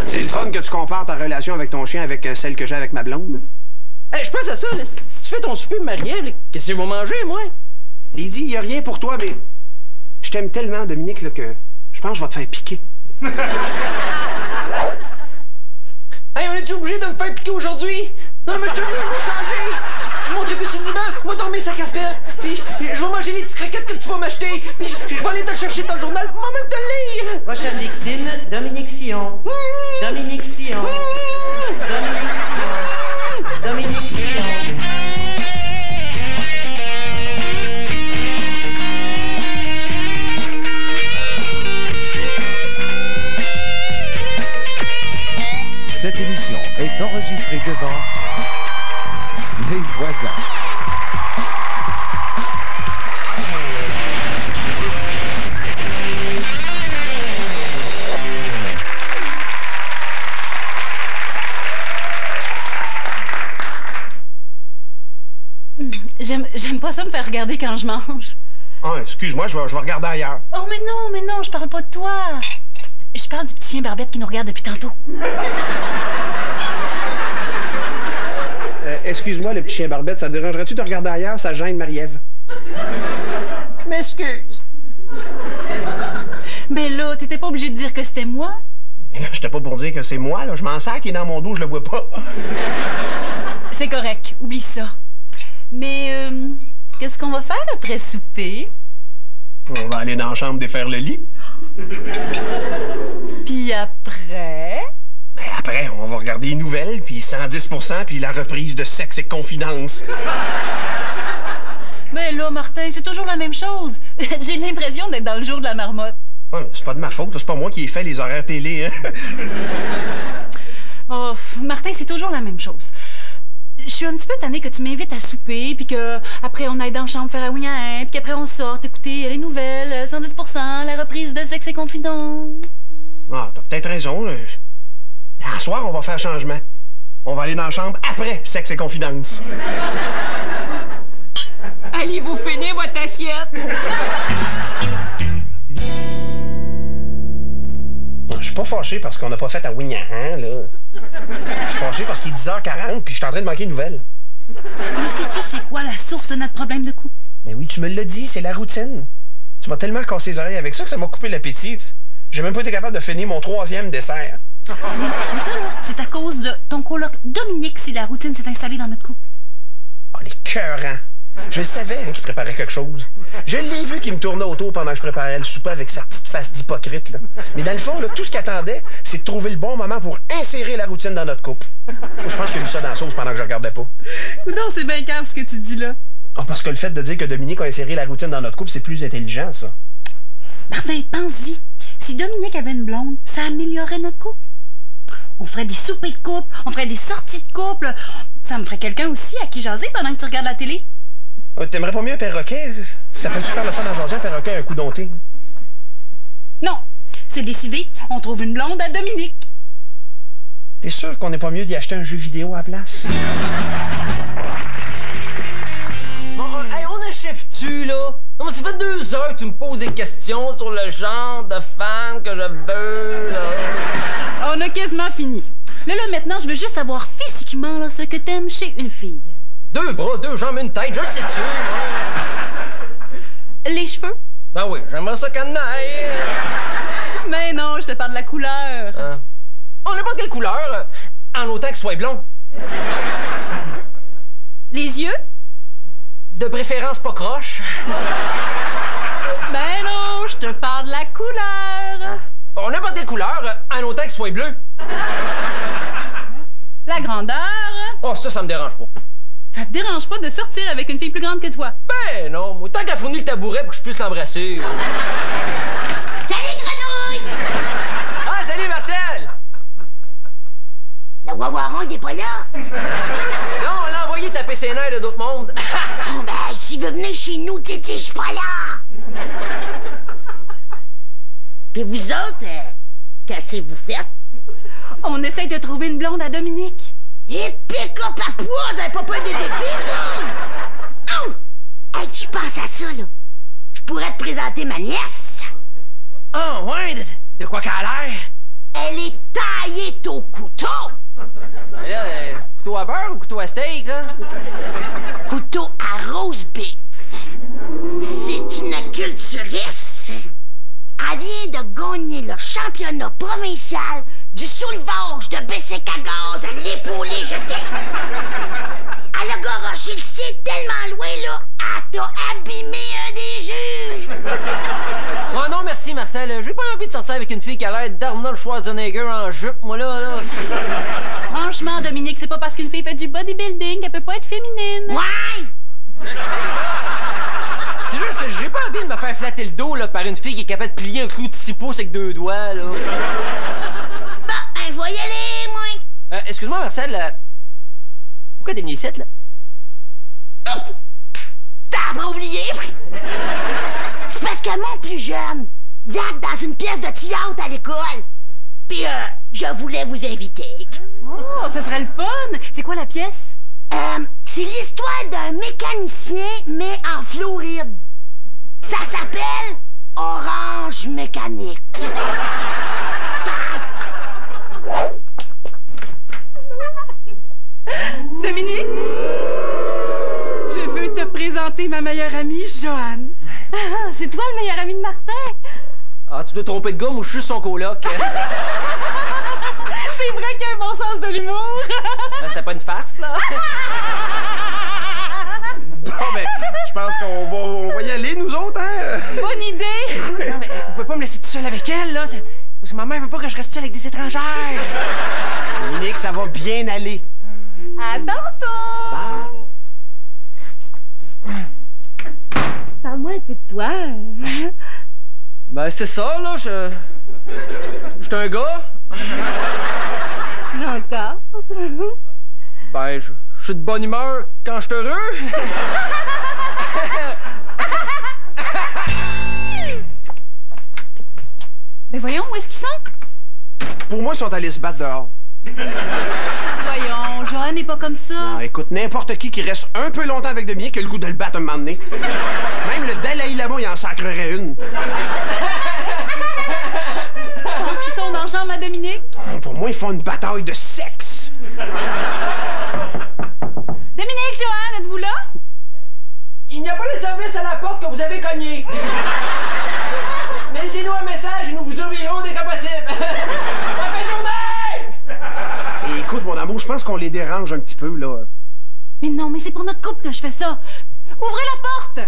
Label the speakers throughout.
Speaker 1: C'est le fun que tu compares ta relation avec ton chien avec celle que j'ai avec ma blonde.
Speaker 2: Hey, je pense à ça, là. Si tu fais ton souper, Marie-Ève, qu'est-ce que je vais manger, moi?
Speaker 1: Lydie, y a rien pour toi, mais je t'aime tellement, Dominique, là, que je pense que je vais te faire piquer.
Speaker 2: Hey, on est-tu obligé de me faire piquer aujourd'hui? Non, mais je te dis, je vais changer. Je vais montrer plus sur le divan, moi dormir sa carpette, puis je vais manger les petites croquettes que tu vas m'acheter, puis je vais aller te chercher ton journal, moi même te le lire.
Speaker 3: Prochaine victime, Dominique Sillon. Dominique Sillon. Dominique Sillon. Dominique Sillon.
Speaker 4: Cette émission est enregistrée devant les voisins.
Speaker 5: J'aime pas ça me faire regarder quand je mange.
Speaker 1: Ah, excuse-moi, je vais regarder ailleurs.
Speaker 5: Oh, mais non, je parle pas de toi. Je parle du petit chien Barbette qui nous regarde depuis tantôt.
Speaker 1: Excuse-moi, le petit chien Barbette, ça te dérangerait-tu de regarder ailleurs? Ça gêne Marie-Ève.
Speaker 2: M'excuse.
Speaker 5: Ben là, t'étais pas obligé de dire que c'était moi.
Speaker 1: Mais là, j'étais pas pour dire que c'est moi, là. Je m'en sers qui est dans mon dos, je le vois pas.
Speaker 5: C'est correct, oublie ça. Mais, qu'est-ce qu'on va faire après souper?
Speaker 1: On va aller dans la chambre défaire le lit.
Speaker 5: Puis après?
Speaker 1: Ben après, on va regarder les nouvelles, puis 110%, puis la reprise de Sexe et Confidence.
Speaker 5: Ben là, Martin, c'est toujours la même chose. J'ai l'impression d'être dans le jour de la marmotte.
Speaker 1: Ouais, mais c'est pas de ma faute, c'est pas moi qui ai fait les horaires télé, hein.
Speaker 5: Oh, Martin, c'est toujours la même chose. Je suis un petit peu tannée que tu m'invites à souper, puis que après on aille dans la chambre faire un wing-à-un, puis qu'après on sorte écouter les nouvelles, 110%, la reprise de Sexe et Confidence.
Speaker 1: Ah, t'as peut-être raison, là. Mais à soir, on va faire changement. On va aller dans la chambre après Sexe et Confidence.
Speaker 2: Allez-vous finir votre assiette?
Speaker 1: Je suis pas fâché parce qu'on n'a pas fait un wing-à-un, là. Je suis fâché parce qu'il est 10h40 puis je suis en train de manquer une nouvelle.
Speaker 5: Mais sais-tu c'est quoi la source de notre problème de couple?
Speaker 1: Mais oui, tu me l'as dit, c'est la routine. Tu m'as tellement cassé les oreilles avec ça que ça m'a coupé l'appétit. J'ai même pas été capable de finir mon 3e dessert.
Speaker 5: Mais ça, là, c'est à cause de ton coloc Dominique si la routine s'est installée dans notre couple.
Speaker 1: Oh, les cœurants! Je savais qu'il préparait quelque chose. Je l'ai vu qu'il me tournait autour pendant que je préparais le souper avec sa petite face d'hypocrite, là. Mais dans le fond, là, tout ce qu'il attendait, c'est de trouver le bon moment pour insérer la routine dans notre couple. Je pense qu'il a mis ça dans la sauce pendant que je regardais pas.
Speaker 5: Coudonc, c'est bien calme ce que tu dis là.
Speaker 1: Ah, parce que le fait de dire que Dominique a inséré la routine dans notre couple, c'est plus intelligent, ça.
Speaker 5: Martin, pense-y. Si Dominique avait une blonde, ça améliorerait notre couple. On ferait des soupers de couple, on ferait des sorties de couple. Ça me ferait quelqu'un aussi à qui jaser pendant que tu regardes la télé.
Speaker 1: T'aimerais pas mieux un perroquet? Ça peut-tu faire le fun en jaser un perroquet un coup dompté?
Speaker 5: Non, c'est décidé. On trouve une blonde à Dominique.
Speaker 1: T'es sûr qu'on n'est pas mieux d'y acheter un jeu vidéo à la place?
Speaker 2: Bon, hey, on achève-tu, là? Non, mais ça fait 2 heures que tu me poses des questions sur le genre de femme que je veux, là.
Speaker 5: On a quasiment fini. Là, maintenant, je veux juste savoir physiquement là, ce que t'aimes chez une fille.
Speaker 2: 2 bras, 2 jambes, une tête, je sais-tu.
Speaker 5: Les cheveux?
Speaker 2: Ben oui, j'aimerais ça qu'elle n'aille.
Speaker 5: Mais non, je te parle de la couleur.
Speaker 2: Hein? On n'a pas quelle couleur, en autant qu'elle soit blond.
Speaker 5: Les yeux?
Speaker 2: De préférence pas croche.
Speaker 5: Ben non, je te parle de la couleur.
Speaker 2: On n'a pas quelle couleur, en autant qu'elle soit bleue.
Speaker 5: La grandeur?
Speaker 2: Oh, ça me dérange pas.
Speaker 5: Ça te dérange pas de sortir avec une fille plus grande que toi?
Speaker 2: Ben non, moi, tant qu'elle fournit le tabouret pour que je puisse l'embrasser.
Speaker 6: Salut, grenouille!
Speaker 2: Ah, salut, Marcel!
Speaker 6: Le Wawaron, il est pas là?
Speaker 2: Non, on l'a envoyé taper ses nerfs de d'autres mondes.
Speaker 6: Bon, ben, s'il veut venir chez nous, dis, je suis pas là! Puis vous autres, qu'est-ce que vous faites?
Speaker 5: On essaye de trouver une blonde à Dominique.
Speaker 6: Et pique-up à poids, vous avez pas peur des défis, vous? Oh! Hey, je pense à ça, là. Je pourrais te présenter ma nièce.
Speaker 2: Ah, ouais, de quoi qu'elle a l'air?
Speaker 6: Elle est taillée au couteau.
Speaker 2: Mais là, couteau à beurre ou couteau à steak, là?
Speaker 6: Couteau à rose beef. C'est une culturiste. Elle vient de gagner le championnat provincial du soulevage de bicycle à gaz à l'épaulé jeté. Elle a garoché le site tellement loin, là, elle t'a abîmé un des juges.
Speaker 2: Oh non, merci, Marcel. J'ai pas envie de sortir avec une fille qui a l'air d'Arnold Schwarzenegger en jupe, moi, là.
Speaker 5: Franchement, Dominique, c'est pas parce qu'une fille fait du bodybuilding qu'elle peut pas être féminine.
Speaker 6: Ouais!
Speaker 2: C'est juste que j'ai pas envie de me faire flatter le dos, là, par une fille qui est capable de plier un clou de 6 pouces avec 2 doigts, là.
Speaker 6: Bon, je vais y aller, moi.
Speaker 2: Excuse-moi, Marcel, pourquoi t'es venu ici, là?
Speaker 6: T'as pas oublié? C'est parce que mon plus jeune, il acte dans une pièce de théâtre à l'école. Puis, je voulais vous inviter.
Speaker 5: Oh, ça serait le fun! C'est quoi la pièce?
Speaker 6: C'est l'histoire d'un mécanicien, mais en Floride. Ça s'appelle Orange Mécanique.
Speaker 5: Dominique? Je veux te présenter ma meilleure amie, Joanne. Ah, c'est toi le meilleur ami de Martin?
Speaker 2: Ah, tu dois te tromper de gomme ou je suis son coloc.
Speaker 5: C'est vrai qu'il a un bon sens de l'humour.
Speaker 2: C'était pas une farce, là?
Speaker 1: Bon, ben, je pense qu'on va y aller, nous autres, hein?
Speaker 5: Bonne idée!
Speaker 2: Non, mais vous pouvez pas me laisser tout seul avec elle, là. C'est parce que ma mère veut pas que je reste seul avec des étrangères.
Speaker 1: Dominique, ça va bien aller.
Speaker 5: À tantôt! Parle-moi un peu de toi.
Speaker 2: Ben, c'est ça, là. J'suis un gars.
Speaker 5: Encore?
Speaker 2: Ben, je suis de bonne humeur quand je suis heureux.
Speaker 5: Ben voyons, où est-ce qu'ils sont?
Speaker 1: Pour moi, ils sont allés se battre dehors.
Speaker 5: Voyons, Joanne n'est pas comme ça.
Speaker 1: Ah, écoute, n'importe qui reste un peu longtemps avec Dominique a le goût de le battre un moment donné. Même le Dalai Lama, il en sacrerait une.
Speaker 5: Je pense qu'ils sont dans la chambre à Dominique.
Speaker 1: Pour moi, ils font une bataille de sexe.
Speaker 5: Dominique, Joanne, êtes-vous là?
Speaker 2: Il n'y a pas de service à la porte que vous avez cogné. Laissez-nous un message et nous vous ouvrirons dès que possible. Bonne fin de journée!
Speaker 1: Et écoute, mon amour, je pense qu'on les dérange un petit peu, là.
Speaker 5: Mais non, mais c'est pour notre couple que je fais ça. Ouvrez la porte!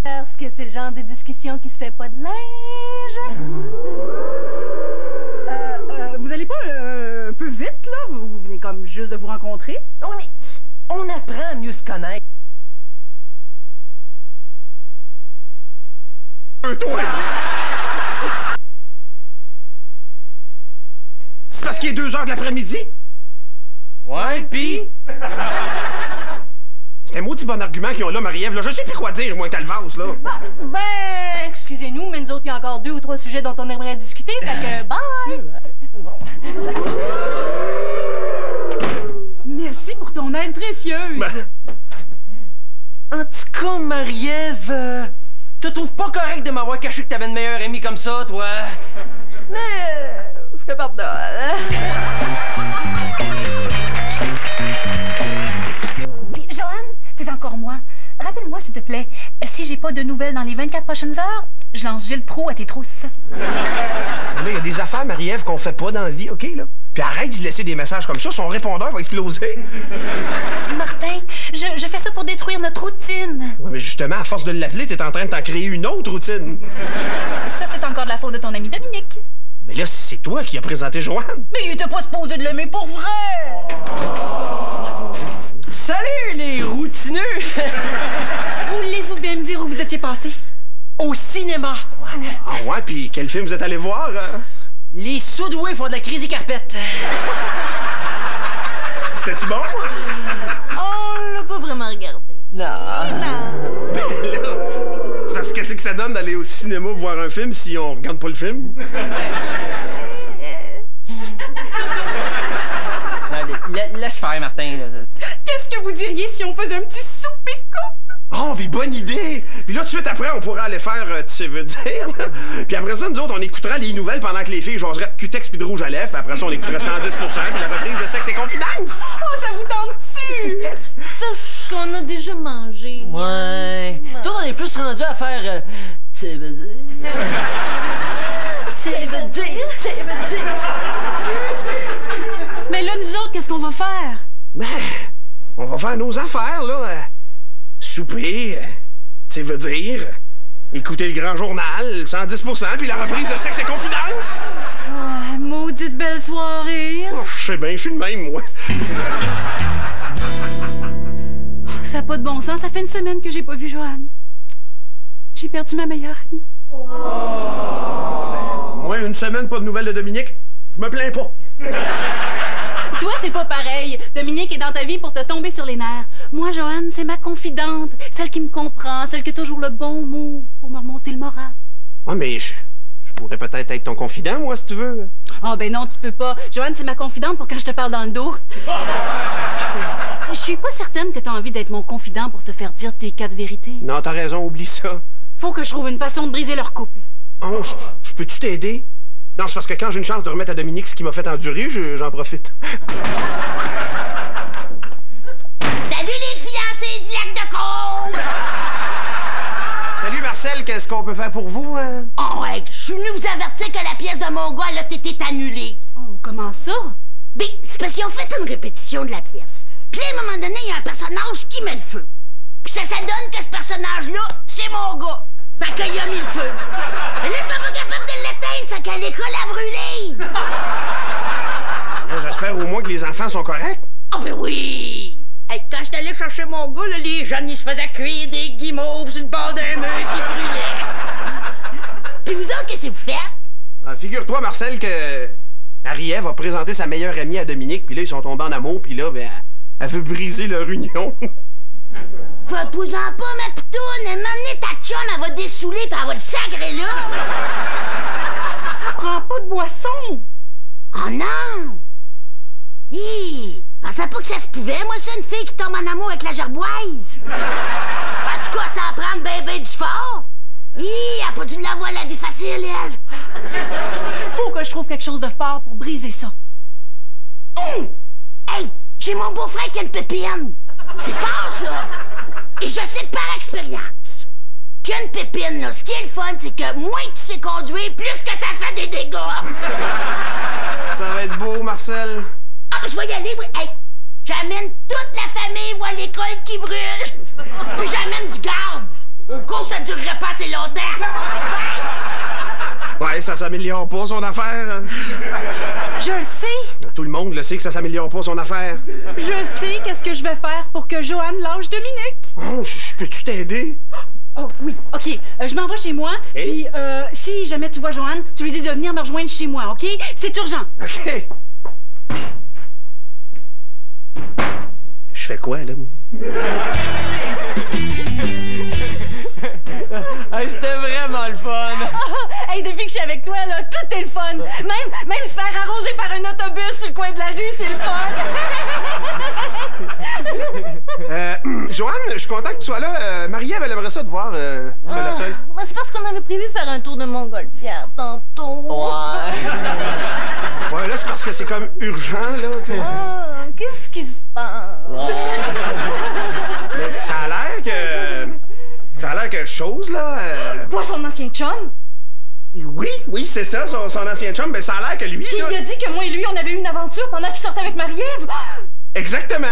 Speaker 5: Parce que c'est le genre de discussion qui se fait pas de linge. Vous allez pas un peu vite, là? Vous venez comme juste de vous rencontrer?
Speaker 2: On apprend à mieux se connaître.
Speaker 1: Toi! C'est parce qu'il est 2 heures de l'après-midi?
Speaker 2: Ouais, pis?
Speaker 1: C'est un maudit bon argument qu'ils ont là, Marie-Ève, là. Je sais plus quoi dire, moi, Calvas, là.
Speaker 5: Ben, excusez-nous, mais nous autres, il y a encore 2 ou 3 sujets dont on aimerait discuter, fait que bye! Merci pour ton aide précieuse!
Speaker 1: Ben.
Speaker 2: En tout cas, Marie-Ève, je te trouve pas correct de m'avoir caché que t'avais une meilleure amie comme ça, toi. Mais, je te pardonne.
Speaker 5: Puis, Joanne, c'est encore moi. Rappelle-moi, s'il te plaît, si j'ai pas de nouvelles dans les 24 prochaines heures, je lance Gilles Proulx à tes trousses.
Speaker 1: Là, il y a des affaires, Marie-Ève, qu'on fait pas dans la vie, OK, là? Puis arrête d'y laisser des messages comme ça, son répondeur va exploser.
Speaker 5: Martin, je fais ça pour détruire notre routine.
Speaker 1: Ouais, mais justement, à force de l'appeler, t'es en train de t'en créer une autre routine.
Speaker 5: Ça, c'est encore de la faute de ton ami Dominique.
Speaker 1: Mais là, c'est toi qui as présenté Joanne.
Speaker 5: Mais il était pas supposé de l'aimer pour vrai!
Speaker 2: Salut, les routineux!
Speaker 5: Voulez-vous bien me dire où vous étiez passé?
Speaker 2: Au cinéma.
Speaker 1: Ah ouais, puis quel film vous êtes allé voir?
Speaker 2: Les Soudoués font de la crazy carpette.
Speaker 1: C'était-tu bon?
Speaker 5: On l'a pas vraiment regardé.
Speaker 2: Non.
Speaker 1: Ben là, c'est parce que c'est que ça donne d'aller au cinéma voir un film si on regarde pas le film?
Speaker 2: Laisse faire, Martin. Là.
Speaker 5: Qu'est-ce que vous diriez si on faisait un petit souper de couple?
Speaker 1: Oh, puis bonne idée! Puis là, tout de suite après, on pourrait aller faire, tu sais, veux dire. Puis après ça, nous autres, on écoutera les nouvelles pendant que les filles jaseraient Cutex puis de rouge à lèvres. Puis après ça, on écouterait 110%, puis la reprise de Sexe et Confidence.
Speaker 5: Oh, ça vous tente-tu?
Speaker 7: C'est parce qu'on a déjà mangé.
Speaker 2: Ouais. Tu vois, on est plus rendu à faire... tu veux dire... tu veux dire...
Speaker 5: Mais là, nous autres, qu'est-ce qu'on va faire?
Speaker 1: Ben, on va faire nos affaires, là. Souper, tu sais, veut dire... Écouter le grand journal, 110%, puis la reprise de Sexe et Confidence.
Speaker 5: Oh, maudite belle soirée.
Speaker 1: Oh, je sais bien, je suis le même, moi.
Speaker 5: Ça n'a pas de bon sens. Ça fait une semaine que j'ai pas vu Joanne. J'ai perdu ma meilleure amie.
Speaker 1: Moi, une semaine, pas de nouvelles de Dominique. Je me plains pas.
Speaker 5: Toi, c'est pas pareil. Dominique est dans ta vie pour te tomber sur les nerfs. Moi, Joanne, c'est ma confidente. Celle qui me comprend, celle qui a toujours le bon mot pour me remonter le moral.
Speaker 1: Ouais, mais je pourrais peut-être être ton confident, moi, si tu veux.
Speaker 5: Oh, ben non, tu peux pas. Joanne, c'est ma confidente pour quand je te parle dans le dos. Je suis pas certaine que t'as envie d'être mon confident pour te faire dire tes 4 vérités.
Speaker 1: Non, t'as raison, oublie ça.
Speaker 5: Faut que je trouve une façon de briser leur couple.
Speaker 1: Oh, je peux-tu t'aider? Non, c'est parce que quand j'ai une chance de remettre à Dominique ce qui m'a fait endurer, j'en profite.
Speaker 6: Salut les fiancés du lac de Côte!
Speaker 1: Salut Marcel, qu'est-ce qu'on peut faire pour vous?
Speaker 6: Oh, hey, je suis venu vous avertir que la pièce de mon gars, elle a été annulée.
Speaker 5: Oh, comment ça?
Speaker 6: Ben, c'est parce qu'ils ont fait une répétition de la pièce. Puis là, à un moment donné, il y a un personnage qui met le feu. Puis ça donne que ce personnage-là, c'est mon gars. Fait qu'il a mis le feu. Mais là, ils sont pas capables de l'éteindre, fait qu'à l'école a brûlé.
Speaker 1: Là, j'espère au moins que les enfants sont corrects.
Speaker 6: Ah ben oui! Hey, quand j'étais allé chercher mon gars, là, les jeunes, ils se faisaient cuire des guimauves sur le bord d'un mur qui brûlait. Puis vous autres, qu'est-ce que vous faites?
Speaker 1: Figure-toi, Marcel, que Marie-Ève a présenté sa meilleure amie à Dominique, puis là, ils sont tombés en amour, puis là, ben, elle veut briser leur union.
Speaker 6: Propose-en pas, ma pitoune! M'amener ta chum, elle va dessouler, puis elle va le sacrer là!
Speaker 5: Prends pas de boisson!
Speaker 6: Oh non! Hi! Pensais pas que ça se pouvait, moi, ça, une fille qui tombe en amour avec la gerboise! En tout cas, ça en prend ben du fort! Hi! Elle a pas dû l'avoir la vie facile, elle!
Speaker 5: Faut que je trouve quelque chose de fort pour briser ça.
Speaker 6: Hey! J'ai mon beau-frère qui a une pépine! C'est fort, ça! Et je sais par expérience qu'une pépine, là, ce qui est le fun, c'est que moins tu sais conduire, plus que ça fait des dégâts!
Speaker 1: Ça va être beau, Marcel.
Speaker 6: Ah, ben je vais y aller, oui! Hey! J'amène toute la famille voir l'école qui brûle! Puis j'amène du gaz! Au cas où ça durerait pas assez longtemps!
Speaker 1: Ouais, ça s'améliore pas, son affaire.
Speaker 5: Je le sais!
Speaker 1: Tout le monde le sait que ça s'améliore pas, son affaire.
Speaker 5: Je le sais, qu'est-ce que je vais faire pour que Joanne lâche Dominique?
Speaker 1: Oh, peux-tu t'aider?
Speaker 5: Oh, oui, OK. Je m'en vais chez moi, puis si jamais tu vois Joanne, tu lui dis de venir me rejoindre chez moi, OK? C'est urgent.
Speaker 1: OK. Je fais quoi, là, moi?
Speaker 2: Hey, c'était vraiment le fun!
Speaker 5: Hey, depuis que je suis avec toi, là, tout est le fun! Même se faire arroser par un autobus sur le coin de la rue, c'est le fun!
Speaker 1: Joanne, je suis content que tu sois là. Marie-Ève, elle aimerait ça te voir, seule à seule.
Speaker 7: C'est parce qu'on avait prévu faire un tour de montgolfière tantôt.
Speaker 2: Ouais.
Speaker 1: Ouais, là, c'est parce que c'est comme urgent, là, tu sais.
Speaker 7: Ah, qu'est-ce qui se passe?
Speaker 1: Mais ça a l'air que chose, là.
Speaker 5: Pas son ancien chum?
Speaker 1: Oui, c'est ça, son ancien chum. Mais ça a l'air que lui,
Speaker 5: Qui
Speaker 1: là...
Speaker 5: lui a dit que moi et lui, on avait eu une aventure pendant qu'il sortait avec Marie-Ève?
Speaker 1: Exactement,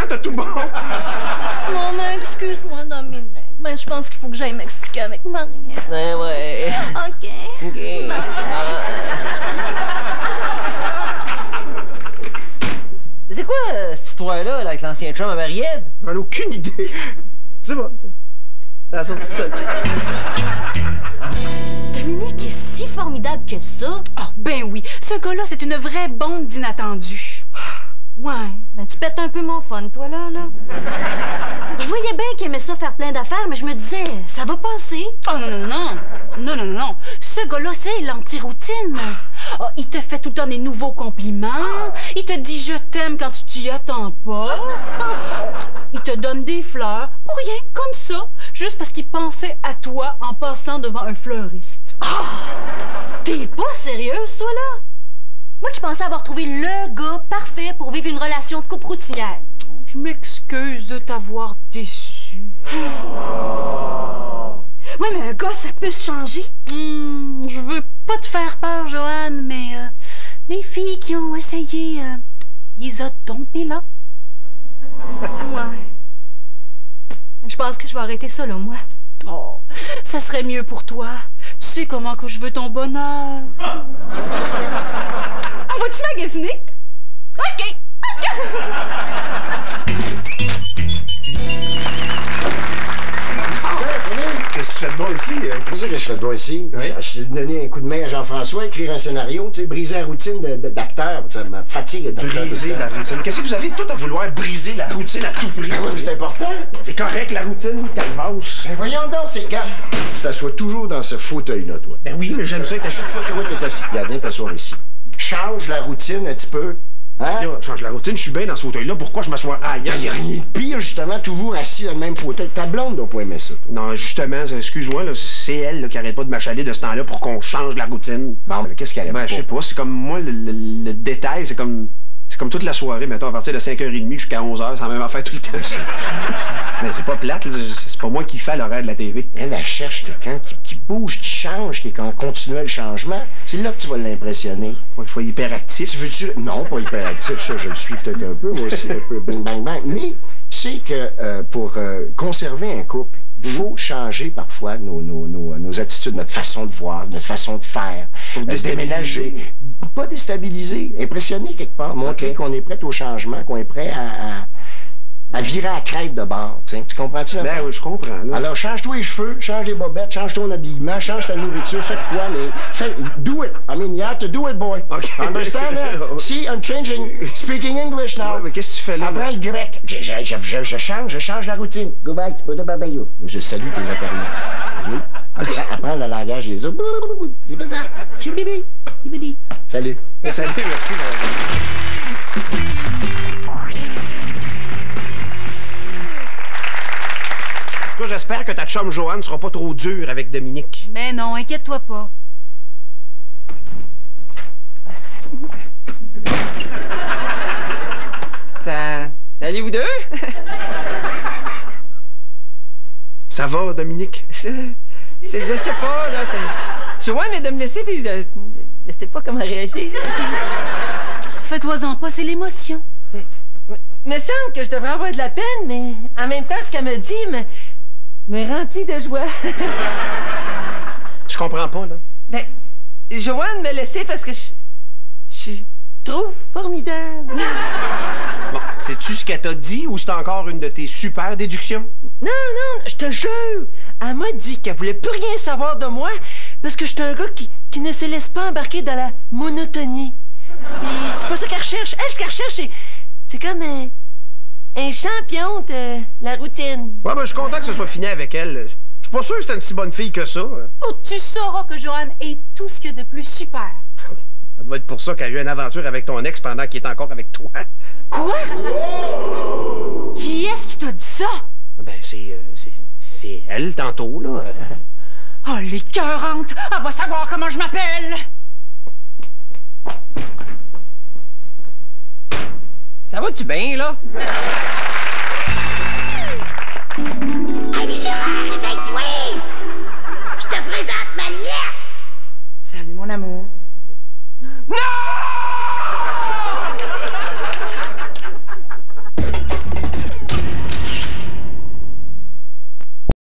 Speaker 1: t'as tout bon.
Speaker 7: Non, mais excuse-moi, Dominique. Mais je pense qu'il faut que j'aille m'expliquer avec Marie-Ève.
Speaker 2: Ouais.
Speaker 7: OK.
Speaker 2: OK. C'était quoi cette histoire-là avec l'ancien chum à Marie-Ève?
Speaker 1: J'en ai aucune idée. C'est bon, ça a sorti seul.
Speaker 7: Dominique est si formidable que ça.
Speaker 5: Oh, ben oui. Ce gars-là, c'est une vraie bombe d'inattendus.
Speaker 7: Ouais, mais tu pètes un peu mon fun, toi, là. Je voyais bien qu'il aimait ça faire plein d'affaires, mais je me disais, ça va passer.
Speaker 5: Oh non. Ce gars-là, c'est l'anti-routine. Oh, il te fait tout le temps des nouveaux compliments. Il te dit je t'aime quand tu t'y attends pas. Il te donne des fleurs pour rien, comme ça, juste parce qu'il pensait à toi en passant devant un fleuriste.
Speaker 7: T'es pas sérieuse, toi, là? Moi qui pensais avoir trouvé le gars parfait pour vivre une relation de couple routinière.
Speaker 5: Je m'excuse de t'avoir déçu.
Speaker 7: Ouais, mais un gars, ça peut se changer.
Speaker 5: Je veux pas te faire peur, Joanne, mais les filles qui ont essayé, ils ont tombé là.
Speaker 7: Ouais. Je pense que je vais arrêter ça, là, moi.
Speaker 5: Oh, ça serait mieux pour toi. Tu sais comment que je veux ton bonheur. On va-tu magasiner? OK!
Speaker 1: Qu'est-ce que tu fais de bon ici?
Speaker 8: C'est ça que je fais de bon ici.
Speaker 1: Oui.
Speaker 8: Je suis donné un coup de main à Jean-François, écrire un scénario, tu sais, briser la routine d'acteur. Ça me fatigue d'acteur.
Speaker 1: Briser la routine. Qu'est-ce que vous avez tout à vouloir briser la routine à tout prix?
Speaker 8: Ben oui, mais c'est important.
Speaker 1: C'est correct, la routine, calvasse.
Speaker 8: Ben voyons donc, c'est gars. Tu t'assois toujours dans ce fauteuil-là, toi.
Speaker 1: Ben oui, mais j'aime ça être assis.
Speaker 8: Toi, t'es assis. Regarde, viens t'asseoir ici. Change la routine un petit peu. Hein?
Speaker 1: Là, change la routine, je suis bien dans ce fauteuil-là. Pourquoi je m'assois ailleurs?
Speaker 8: Il n'y a rien de pire, justement, toujours assis dans le même fauteuil. Ta blonde doit pas aimer ça, toi.
Speaker 1: Non, justement, excuse-moi, là, c'est elle là, qui arrête pas de m'achaler de ce temps-là pour qu'on change la routine.
Speaker 8: Bon, mais qu'est-ce qu'elle aime
Speaker 1: Ben,
Speaker 8: pas?
Speaker 1: je sais pas, c'est comme moi, le détail, c'est comme toute la soirée, mettons, à partir de 5h30 jusqu'à 11h, c'est la même affaire tout le temps. Mais c'est pas plate, là, c'est pas moi qui fais l'horaire de la TV.
Speaker 8: Elle cherche quelqu'un qui bouge, qui change, qui est en continuel changement. C'est là que tu vas l'impressionner.
Speaker 1: Faut que je sois hyperactif.
Speaker 8: Tu veux-tu... Non, pas hyperactif, ça, je le suis peut-être un peu, moi aussi, un peu bing, bang, bang. Mais tu sais que pour conserver un couple, il faut changer parfois nos attitudes, notre façon de voir, notre façon de faire.
Speaker 1: Pour
Speaker 8: déménager. Pas déstabiliser, impressionner quelque part, montrer qu'on est prêt au changement, qu'on est prêt à virer à crêpe de bord. Tu comprends-tu?
Speaker 1: Ben oui, je comprends. Là.
Speaker 8: Alors, change-toi les cheveux, change les bobettes, change ton habillement, change ta nourriture, fais quoi, mais do it. I mean, you have to do it, boy.
Speaker 1: Okay.
Speaker 8: Understand that? See, I'm changing, speaking English now.
Speaker 1: Ouais, mais qu'est-ce que tu fais là?
Speaker 8: Apprends le grec. Je change la routine. Go back, je salue tes appareils. Oui. Apprends le langage des autres. Salut.
Speaker 1: Salut, merci. En tout cas, j'espère que ta chum Joanne sera pas trop dure avec Dominique.
Speaker 5: Mais non, inquiète-toi pas.
Speaker 2: Allez, vous deux?
Speaker 1: Ça va, Dominique?
Speaker 2: Je sais pas, là. Joanne vient de me laisser, puis je sais pas comment réagir.
Speaker 5: Fais-toi-en pas, c'est l'émotion.
Speaker 2: Me semble que je devrais avoir de la peine, mais en même temps, ce qu'elle me dit me remplit de joie.
Speaker 1: Je comprends pas, là.
Speaker 2: Ben, Joanne me laissait parce que je trouve formidable.
Speaker 1: Bon, sais-tu ce qu'elle t'a dit ou c'est encore une de tes super déductions?
Speaker 2: Non, je te jure. Elle m'a dit qu'elle voulait plus rien savoir de moi parce que je suis un gars qui ne se laisse pas embarquer dans la monotonie. Puis c'est pas ça qu'elle recherche. Elle, ce qu'elle recherche, c'est comme un champion de la routine.
Speaker 1: Ouais, ben, je suis content que ce soit fini avec elle. Je suis pas sûr que c'est une si bonne fille que ça.
Speaker 5: Oh, tu sauras que Joanne est tout ce qu'il y a de plus super.
Speaker 1: Ça doit être pour ça qu'elle a eu une aventure avec ton ex pendant qu'il est encore avec toi.
Speaker 5: Quoi? Qui est-ce qui t'a dit ça?
Speaker 1: Ben, c'est elle, tantôt, là.
Speaker 5: Oh, l'écœurante! Elle va savoir comment je m'appelle!
Speaker 2: Ça va-tu bien, là?